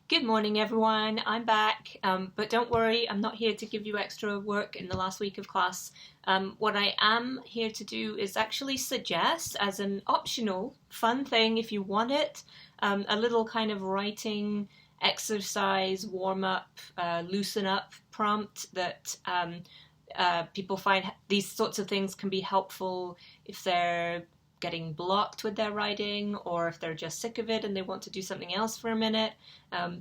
Good morning, everyone. I'm back, but don't worry, I'm not here to give you extra work in the last week of class. What I am here to do is actually suggest, as an optional fun thing, if you want it, a little kind of writing exercise, warm up, loosen up prompt that people find these sorts of things can be helpful if they're getting blocked with their writing or if they're just sick of it and they want to do something else for a minute,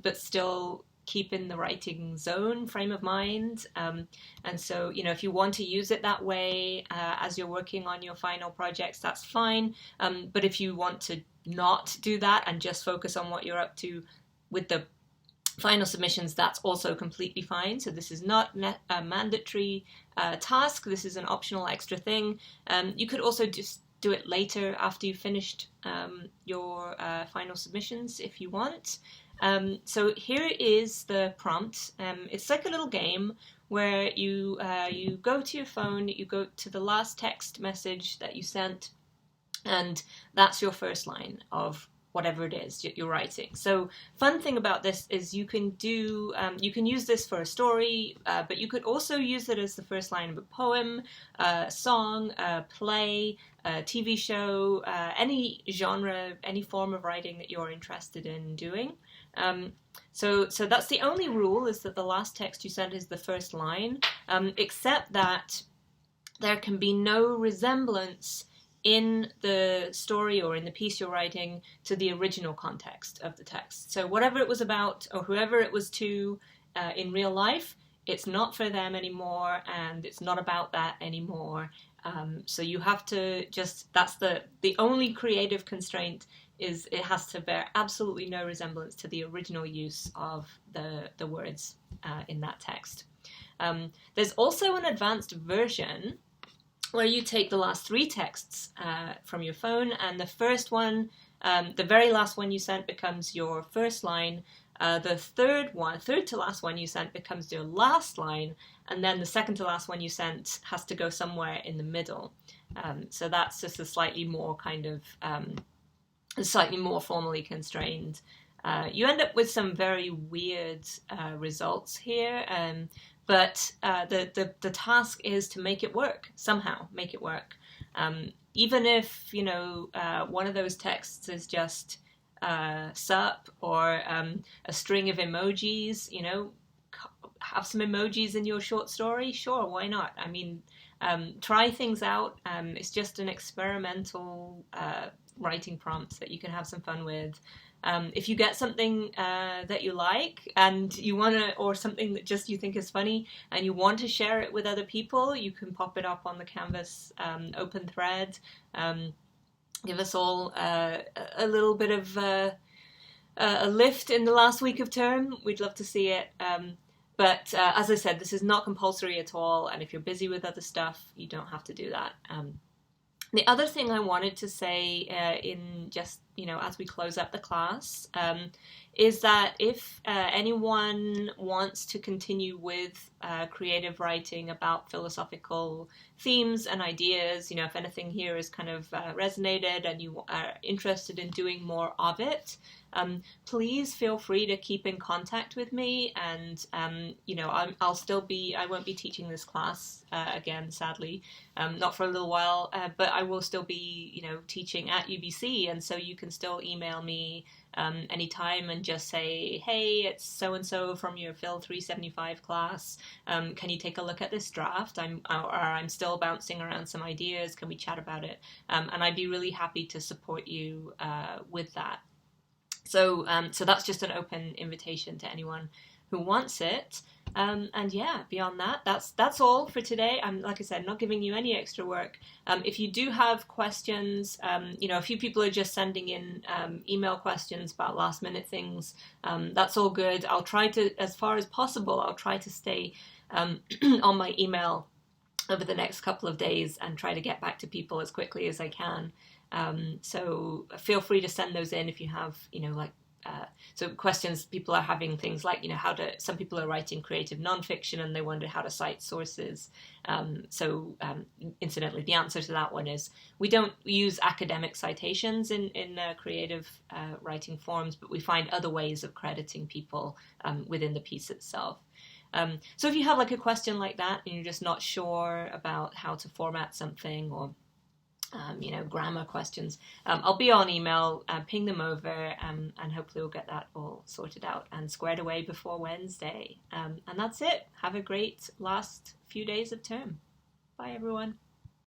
but still keep in the writing zone, frame of mind. And so, if you want to use it that way as you're working on your final projects, that's fine. But if you want to not do that and just focus on what you're up to with the final submissions, that's also completely fine. So this is not a mandatory task. This is an optional extra thing. You could also just do it later after you've finished your final submissions if you want. So here is the prompt. It's like a little game where you go to your phone, you go to the last text message that you sent, and that's your first line of whatever it is you're writing. So fun thing about this is you can use this for a story, but you could also use it as the first line of a poem, a song, a play, a TV show, any genre, any form of writing that you're interested in doing. So that's the only rule, is that the last text you send is the first line, except that there can be no resemblance in the story or in the piece you're writing to the original context of the text. So whatever it was about or whoever it was to in real life, it's not for them anymore and it's not about that anymore. So you have to that's the only creative constraint, is it has to bear absolutely no resemblance to the original use of the words in that text. There's also an advanced version where you take the last three texts from your phone, and the first one, the very last one you sent, becomes your first line. The third to last one you sent becomes your last line, and then the second to last one you sent has to go somewhere in the middle. So that's just a slightly more slightly more formally constrained. You end up with some very weird results here. But the task is to make it work, somehow make it work. Even if, one of those texts is just sup or a string of emojis, have some emojis in your short story, sure, why not? I mean, try things out. It's just an experimental writing prompt that you can have some fun with. If you get something that you like and you want to, or something that just you think is funny and you want to share it with other people, you can pop it up on the Canvas open thread. Give us all a little bit of a lift in the last week of term. We'd love to see it. But as I said, this is not compulsory at all. And if you're busy with other stuff, you don't have to do that. The other thing I wanted to say in just, as we close up the class, is that if anyone wants to continue with creative writing about philosophical themes and ideas, if anything here is kind of resonated and you are interested in doing more of it, please feel free to keep in contact with me. And, I won't be teaching this class again, sadly, not for a little while, but I will still be, teaching at UBC. And so you can still email me anytime and just say, hey, it's so-and-so from your Phil 375 class. Can you take a look at this draft? I'm still bouncing around some ideas. Can we chat about it? And I'd be really happy to support you with that. So that's just an open invitation to anyone who wants it. And yeah, beyond that, that's all for today. I'm, like I said, not giving you any extra work. If you do have questions, a few people are just sending in email questions about last minute things. That's all good. I'll try to, as far as possible, I'll try to stay on my email over the next couple of days and try to get back to people as quickly as I can. So feel free to send those in if you have, like so questions people are having things like, some people are writing creative nonfiction and they wonder how to cite sources. Incidentally, the answer to that one is we don't use academic citations in creative writing forms, but we find other ways of crediting people within the piece itself. So if you have like a question like that and you're just not sure about how to format something, or grammar questions, I'll be on email, ping them over, and hopefully we'll get that all sorted out and squared away before Wednesday. And that's it. Have a great last few days of term. Bye, everyone.